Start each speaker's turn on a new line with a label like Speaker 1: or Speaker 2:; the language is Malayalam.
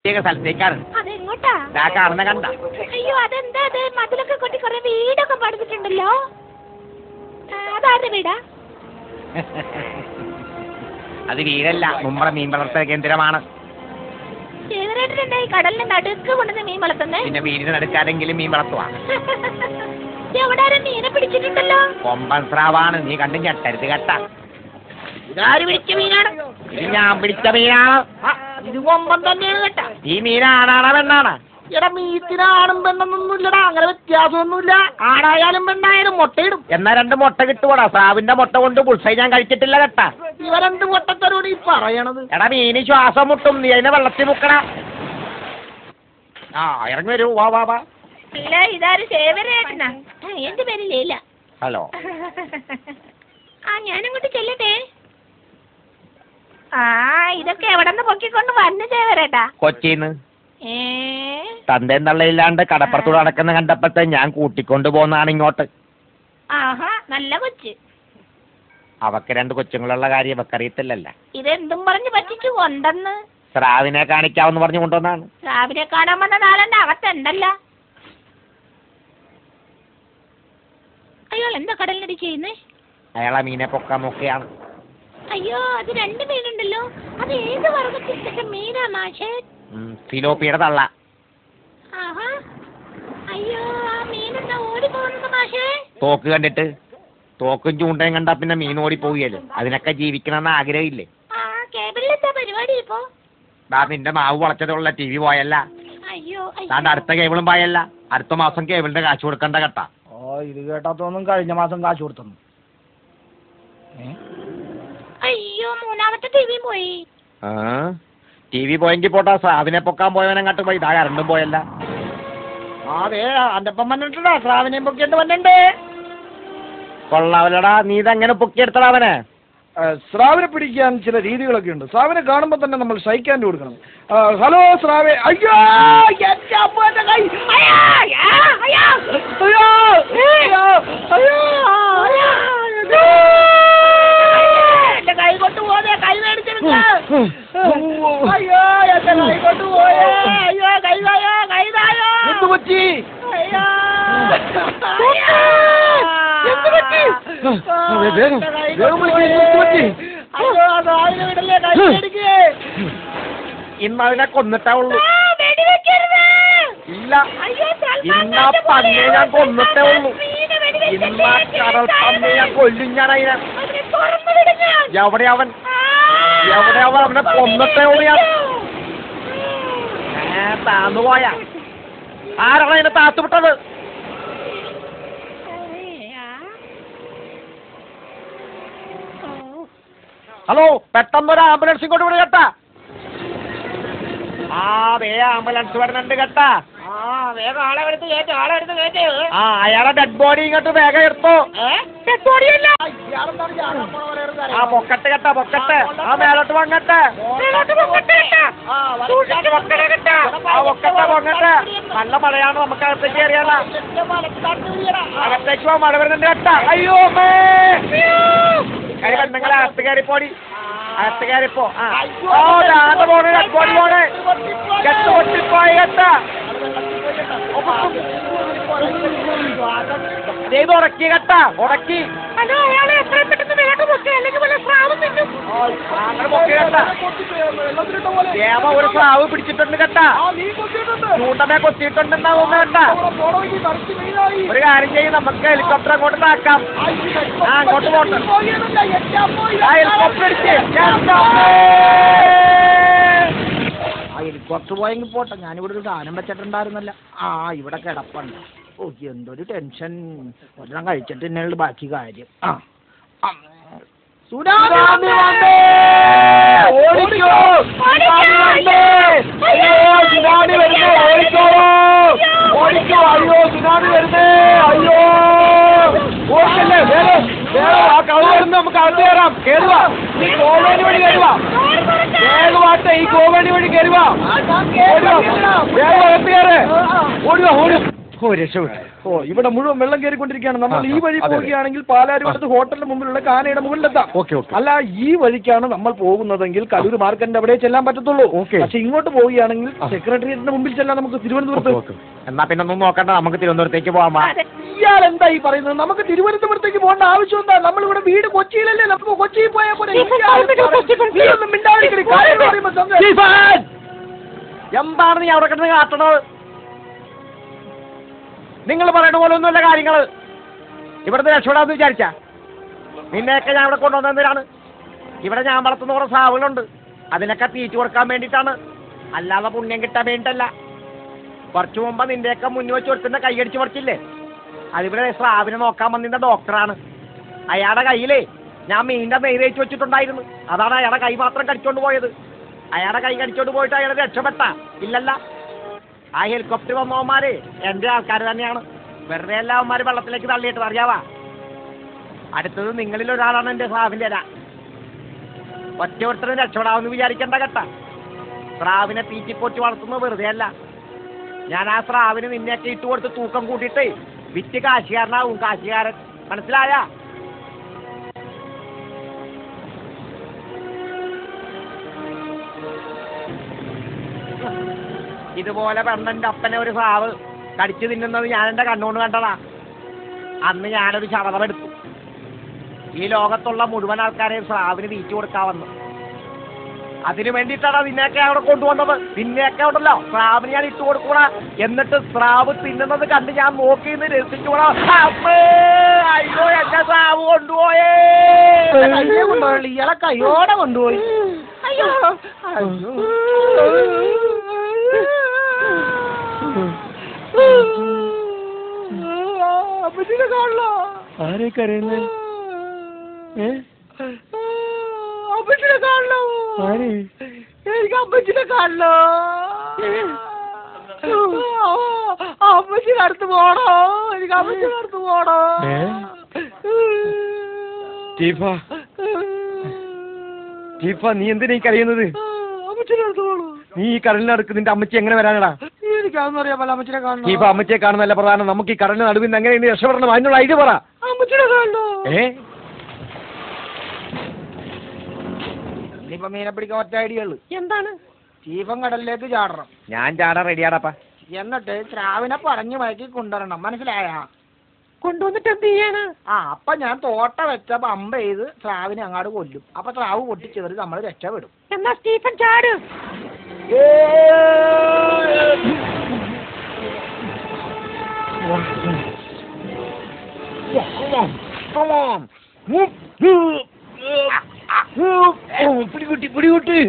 Speaker 1: പ്രത്യേക സ്ഥലത്തേക്കാണ്.
Speaker 2: അതെങ്ങോട്ടാ?
Speaker 1: കാണുന്ന കണ്ട.
Speaker 2: അയ്യോ അതെന്താ അത്? മതിലൊക്കെ കൊട്ടി കുറെ വീടൊക്കെ പണിതിട്ടുണ്ടല്ലോ. അതാരുടെ വീടാ?
Speaker 1: അത് വീടല്ല, മുമ്പ് മീൻ വളർത്തൽ കേന്ദ്രമാണ്.
Speaker 2: കടലിന്റെ നടുക്ക് കൊണ്ടുവന്ന് മീൻ വളർത്തുന്നേ? പിന്നെ
Speaker 1: വീടിന് നടുക്കാരെങ്കിലും മീൻ വളർത്തുവാ.
Speaker 2: എവിടെ മീനെ പിടിച്ചിട്ടുണ്ടല്ലോ.
Speaker 1: കൊമ്പൻ സ്രാവാണ്, നീ കണ്ടു ഞെട്ടരുത് കേട്ടാ.
Speaker 2: ഇതാര് പിടിച്ച മീനാണ്?
Speaker 1: ഇത് ഞാൻ പിടിച്ച മീനാണ്.
Speaker 2: ഇത് കൊമ്പൻ തന്നെയാണ് കേട്ടാ.
Speaker 1: ഈ മീനാണാണോ പെണ്ണാണ്?
Speaker 2: എടാ മീത്തിനാണും പെണ്ണൊന്നുമില്ലടാ, അങ്ങനെ വ്യത്യാസമൊന്നുമില്ല. ആണായാലും പെണ്ണായാലും മുട്ടയിടും.
Speaker 1: എന്നാ 2 മുട്ട കിട്ടുവാടാ. സ്രാവിന്റെ മുട്ട കൊണ്ട് പുൾസൈ ഞാൻ കഴിച്ചിട്ടില്ല കേട്ടാ.
Speaker 2: ഇവ 2 മുട്ടത്തരോട് ഈ പറയണത്.
Speaker 1: എടാ മീന് ശ്വാസം മുട്ടും, നീ അതിനെ വെള്ളത്തിൽ മുക്കണ. ഇറങ്ങി വരൂ, വാ വാ വാ.
Speaker 2: ഇല്ല, ഇതാര് സേവരേട്ടനാ? എന്റെ പേര് ലീല.
Speaker 1: ഹലോ.
Speaker 2: ഞാനങ്ങോട്ട് ചെല്ലട്ടെ. ഇതൊക്കെ എവിടെന്ന് പൊക്കിക്കൊണ്ട് വന്നു സേവരേട്ടാ?
Speaker 1: കൊച്ചിന്ന്. തന്തയും തള്ളയില്ലാണ്ട് കടപ്പുറത്തൂടെ നടക്കുന്ന കണ്ടപ്പത്തെ ഞാൻ കൂട്ടിക്കൊണ്ടു പോന്നാണ് ഇങ്ങോട്ട്.
Speaker 2: ആഹാ, നല്ല കൊച്ച്.
Speaker 1: അവക്ക് 2 കൊച്ചുങ്ങളുള്ള കാര്യം അവക്കറിയത്തില്ലല്ല.
Speaker 2: ഇതെന്തും പറഞ്ഞ് പറ്റിച്ചു കൊണ്ടെന്ന്?
Speaker 1: സ്രാവിനെ കാണിക്കാവെന്ന് പറഞ്ഞു കൊണ്ടുവന്നാണ്.
Speaker 2: സ്രാവിനെ കാണാൻ വന്ന നാളെന്റെ അകത്തുണ്ടല്ല. അയാൾ എന്താ കടലിനടി ചെയ്യുന്നേ?
Speaker 1: അയാളെ മീനെ പൊക്കാൻ നോക്കിയാണ്.
Speaker 2: അയ്യോ, അത് 2 മീനുണ്ടല്ലോ. അത് ഏത് വർഗത്തിൽപ്പെട്ട മീനാ മാഷേ?
Speaker 1: ഫിലോപ്പിയുടെ തള്ള.
Speaker 2: ആഹാ, അയ്യോ, ആ മീനെന്താ ഓടി പോകുന്നത് മാഷേ?
Speaker 1: തോക്ക് കണ്ടിട്ട്. തോക്കും ചൂണ്ടയും കണ്ടാ പിന്നെ മീൻ ഓടി പോവുകയല്ലോ. അതിനൊക്കെ ജീവിക്കണമെന്ന് ആഗ്രഹമില്ലേ?
Speaker 2: കേബിളിലെന്താ പരിപാടി ഇപ്പോ?
Speaker 1: നിന്റെ മാവ് വളച്ചതുള്ള TV പോയല്ല.
Speaker 2: അയ്യോ,
Speaker 1: താണ്ട് അടുത്ത കേബിളും പോയല്ല. അടുത്ത മാസം കേബിളിന്റെ കാശ് കൊടുക്കണ്ട കേട്ടാ.
Speaker 3: ഇത് കേട്ടാത്തൊന്നും കഴിഞ്ഞ മാസം കാശ് കൊടുത്തു.
Speaker 2: അയ്യോ, 3ാമത്തെ TV പോയി.
Speaker 1: TV പോയെങ്കിൽ പോട്ടാ. സ്രാവിനെ പൊക്കാൻ പോയവനങ്ങാട്ട് പോയി. ഇതാ കരണ്ടും പോയല്ല.
Speaker 3: അതെ, അന്റപ്പം വന്നിട്ടുണ്ടാ. സ്രാവിനെയും പൊക്കിയിട്ട് വന്നിട്ടുണ്ട്.
Speaker 1: കൊള്ളാവല്ലടാ, നീ ഇതെങ്ങനെ പൊക്കിയെടുത്തടാ അവനെ?
Speaker 3: സ്രാവിനെ പിടിക്കാൻ ചില രീതികളൊക്കെ ഉണ്ട്. സ്രാവിനെ കാണുമ്പോൾ തന്നെ നമ്മൾ ഷൈക്കാൻഡ് കൊടുക്കണം. ഹലോ സ്രാവേ. അയ്യോ,
Speaker 2: എന്റെ കൈ കൊണ്ട് പോയേ, കൈ മേടിച്ചെടുക്ക. അയ്യോ, എന്റെ കൈ കൊണ്ട് പോയേ. അയ്യോ, കൈതായോ, കൈതായോ.
Speaker 3: എന്ത് പറ്റി?
Speaker 2: അയ്യോ,
Speaker 3: എന്ത് പറ്റി?
Speaker 2: അയ്യോ, സ്രാവിനെ വിടല്ലേ, കൈ മേടിക്കേ.
Speaker 1: ഇന്ന് അതിനെ കൊന്നിട്ടേ ഉള്ളൂ. ഇല്ല, ഇന്നാ
Speaker 2: ഇന്ന
Speaker 1: പന്നിയെ ഞാൻ കൊന്നിട്ടേ ഉള്ളൂ. ഇന്നാ കടൽ പന്നിയെ ഞാൻ കൊല്ലും. ഞാൻ അതിനെ എവിടെ അവൻ അവനെ കൊന്നിട്ടേ ഉള്ളൂ. ഞാൻ താന്നുപോയാ. ആരാണ് അതിനെ താത്തുവിട്ടത്? ഹലോ, പെട്ടെന്നൊരു ആംബുലൻസ് ഇങ്ങോട്ട് വിട് കേട്ടാ. ആംബുലൻസ് വരുന്നുണ്ട് കേട്ടാ.
Speaker 2: വേഗം ആളെ എടുത്ത് കയറ്റേ.
Speaker 1: അയാളെ ഡെഡ് ബോഡി ഇങ്ങോട്ട് വേഗം എടുത്തോ.
Speaker 2: ഡെഡ് ബോഡിയല്ല,
Speaker 1: പൊക്കട്ടെ കേട്ടാ, പൊക്കട്ടെ. മേലോട്ട് പൊങ്ങട്ടെ. പൊങ്ങട്ടെ. നല്ല മഴയാണ്, നമുക്ക് അകത്തേക്ക് കയറിയാല. അകത്തേക്ക് പോവാൻ മഴ വരുന്നുണ്ട് കേട്ടാ. അയ്യോ പെണ്ണുങ്ങളെ അകത്ത് കയറിപ്പോടി, അകത്ത് കയറിപ്പോ. പോണേ, ഡെഡ് ബോഡി പോണേ. കെട്ട് പൊട്ടിപ്പോയി കേട്ടാ. ചെയ്ത് ഉടക്കി കേട്ടാ, ഉടക്കി. ഒരു സ്രാവ് പിടിച്ചിട്ടുണ്ട് കേട്ടാ. ചൂണ്ടമേ കൊത്തിയിട്ടുണ്ടെന്നാവും കേട്ടാ. ഒരു കാര്യം ചെയ്യും, നമുക്ക് ഹെലികോപ്റ്റർ അങ്ങോട്ട് താക്കാം. അങ്ങോട്ട് പോട്ടെ. ഹെലികോപ്റ്റർ അടിച്ച്
Speaker 3: ഹെലികോപ്റ്റർ പോയെങ്കിൽ പോട്ടെ. ഞാനിവിടെ ഒരു സാധനം വെച്ചിട്ടുണ്ടായിരുന്നല്ല. ഇവിടെ കിടപ്പുണ്ട്. എന്തൊരു ടെൻഷൻ. ഒരെണ്ണം കഴിച്ചിട്ട് തന്നെയുള്ള ബാക്കി കാര്യം. സുനാമി വന്നേ, ഓടിക്കോ. സുനാമി വരുന്നേ, ഓടിക്കോ, ഓടിക്കോ. അയ്യോ, സുനാമി വരുന്നേ. അയ്യോ, ഓടിക്കല്ലേ. ആ കവ വരുന്ന നമുക്ക് അകത്ത് കയറാം. കയറുക, ഈ കോവേണി വഴി കയറുക. വേഗമാട്ടെ, ഈ കോവേണി വഴി കയറുക. വേഗം അകത്ത് കയറ്. ഓടുക, ഓടുക.
Speaker 1: ഓ രക്ഷപ്പെട്ടു.
Speaker 3: ഓ ഇവിടെ മുഴുവൻ വെള്ളം കയറിക്കൊണ്ടിരിക്കുകയാണ്. നമ്മൾ ഈ വഴി പോവുകയാണെങ്കിൽ പാലാരിവട്ടത്ത് ഹോട്ടലിന് മുമ്പിലുള്ള കാനയുടെ മുകളിലെത്താം. അല്ല ഈ വഴിക്കാണ് നമ്മൾ പോകുന്നതെങ്കിൽ കലൂർ മാർക്കറ്റിന്റെ അവിടെ ചെല്ലാൻ പറ്റത്തുള്ളൂ. പക്ഷെ ഇങ്ങോട്ട് പോവുകയാണെങ്കിൽ സെക്രട്ടേറിയറ്റിന്റെ മുമ്പിൽ ചെല്ലാൻ നമുക്ക് തിരുവനന്തപുരത്ത്.
Speaker 1: എന്നാ പിന്നെ ഒന്നും നോക്കണ്ട, നമുക്ക് തിരുവനന്തപുരത്തേക്ക് പോവാം.
Speaker 3: ഇയാൾ എന്താ ഈ പറയുന്നത്? നമുക്ക് തിരുവനന്തപുരത്തേക്ക് പോകേണ്ട ആവശ്യം എന്താ? നമ്മളിവിടെ വീട് കൊച്ചിയിലല്ലേ, നമുക്ക് കൊച്ചിയിൽ പോയാൽ പോലെ.
Speaker 1: എന്താണ് നീ അവിടെ കിടന്ന് കാട്ടണത്? നിങ്ങൾ പറയുന്ന പോലെ ഒന്നുമല്ല കാര്യങ്ങള്. ഇവിടുന്ന് രക്ഷപ്പെടാന്ന് വിചാരിച്ച നിന്നെയൊക്കെ ഞാൻ ഇവിടെ കൊണ്ടുവന്നതിനാണ്. ഇവിടെ ഞാൻ വളർത്തുന്ന കുറെ സാവുകളുണ്ട്, അതിനൊക്കെ തീറ്റ കൊടുക്കാൻ വേണ്ടിയിട്ടാണ്, അല്ലാതെ പുണ്യം കിട്ടാൻ വേണ്ടിയിട്ടല്ല. കുറച്ചു മുമ്പ് നിന്റെയൊക്കെ മുന്നിൽ വെച്ച് ഒരുത്തിന്റെ കൈയടിച്ച് പറിച്ചില്ലേ, അതിവിടെ സ്രാവിനെ നോക്കാൻ വന്നിരുന്ന ഡോക്ടറാണ്. അയാളുടെ കയ്യിലേ ഞാൻ മീനിന്റെ നെയ് തേച്ച് വെച്ചിട്ടുണ്ടായിരുന്നു. അതാണ് അയാളുടെ കൈ മാത്രം കടിച്ചോണ്ട് പോയത്. അയാളുടെ കൈ കടിച്ചോണ്ട് പോയിട്ട് അയാൾ രക്ഷപ്പെട്ട ഇല്ലല്ല. ആ ഹെലികോപ്റ്റർ വന്നവന്മാര് എന്റെ ആൾക്കാർ തന്നെയാണ്. വെറുതെ എല്ലാവന്മാര് വെള്ളത്തിലേക്ക് തള്ളിയിട്ട് അറിയാവാ. അടുത്തത് നിങ്ങളിൽ ഒരാളാണ് എന്റെ സ്രാവിന്റെ ഇര. ഒറ്റ ഒരുത്തരും രക്ഷപ്പെടാമെന്ന് വിചാരിക്കേണ്ട കേട്ട. സ്രാവിനെ തീറ്റിപ്പൊറ്റി വളർത്തുന്നത് വെറുതെ അല്ല. ഞാൻ ആ സ്രാവിന് നിന്നെയൊക്കെ ഇട്ട് കൊടുത്ത് തൂക്കം കൂട്ടിയിട്ട് വിറ്റ് കാശുകാരനാവും. കാശുകാരൻ മനസ്സിലായ? ഇതുപോലെ പെണ്ണന്റെ അപ്പനെ ഒരു സ്രാവ് കടിച്ചു തിന്നുന്നത് ഞാൻ എന്റെ കണ്ണുകൊണ്ട് കണ്ടതാ. അന്ന് ഞാനൊരു ചടലമെടുത്തു. ഈ ലോകത്തുള്ള മുഴുവൻ ആൾക്കാരെയും സ്രാവിന് തീറ്റ കൊടുക്കാമെന്ന്. അതിനു വേണ്ടിയിട്ടാണ് നിന്നെയൊക്കെ അവിടെ കൊണ്ടുവന്നത്. നിന്നെയൊക്കെ ഉണ്ടല്ലോ സ്രാവിന് ഞാൻ ഇട്ട് കൊടുക്കൂടാ. എന്നിട്ട് സ്രാവ് തിന്നുന്നത് കണ്ട് ഞാൻ നോക്കി നിന്ന് രസിച്ചുകൂടാ. അയ്യോ എന്നെ സ്രാവ് കൊണ്ടുപോയേ.
Speaker 2: ഇയാളെ കയ്യോടെ കൊണ്ടുപോയി. അയ്യോ അമ്മച്ചിനെ കാണല്ലോ.
Speaker 3: ആരെ കരയുന്നത്?
Speaker 2: അമ്മച്ചിനെ കാണല്ലോ. എനിക്ക് അമ്മച്ചിനെ കാണല്ലോ. അമ്മച്ചിനെ അടുത്ത് പോണോ? എനിക്ക് അമ്മച്ചിനെ അടുത്ത് പോണോ?
Speaker 3: നീ എന്തിനാ ഈ കരയുന്നത്?
Speaker 2: അമ്മച്ചിനെ അടുത്ത് പോണോ?
Speaker 3: നീ ഈ കടലിനടുക്ക് നിന്റെ അമ്മച്ചി എങ്ങനെ വരാനടാ?
Speaker 2: എനിക്കാണെന്ന് അറിയാൻ പല അമ്മച്ചിനെ കാണണം.
Speaker 3: ഇപ്പൊ അമ്മച്ചിയെ കാണുന്നല്ല പ്രധാനം, നമുക്ക് ഈ കടലിന് നടുവിൽ നിന്ന് എങ്ങനെ രക്ഷപ്പെടണം അതിനുള്ള ഐഡിയ പറ.
Speaker 2: അമ്മച്ചിനെ കാണണോ? ഇനിയിപ്പോ മീനെ പിടിക്കാൻ ഒറ്റ ഐഡിയ ഉള്ളു. എന്താണ്? ചീഫൻ കടലിലേക്ക് ചാടണം.
Speaker 3: ഞാൻ ചാടാൻ റെഡിയാടാപ്പാ.
Speaker 2: എന്നിട്ട് സ്രാവിനെ പറഞ്ഞു മയക്കി കൊണ്ടുവരണം. മനസ്സിലായ?
Speaker 3: കൊണ്ടുവന്നിട്ട് എന്ത് ചെയ്യാനാ?
Speaker 2: അപ്പൊ ഞാൻ തോട്ട വെച്ച പമ്പ ചെയ്ത് സ്രാവിനെ അങ്ങാട് കൊല്ലും. അപ്പൊ സ്രാവ് പൊട്ടിച്ചെറി നമ്മൾ രക്ഷപ്പെടും.
Speaker 3: എന്നാ സ്റ്റീഫൻ ചാട്. പിടികൂട്ടി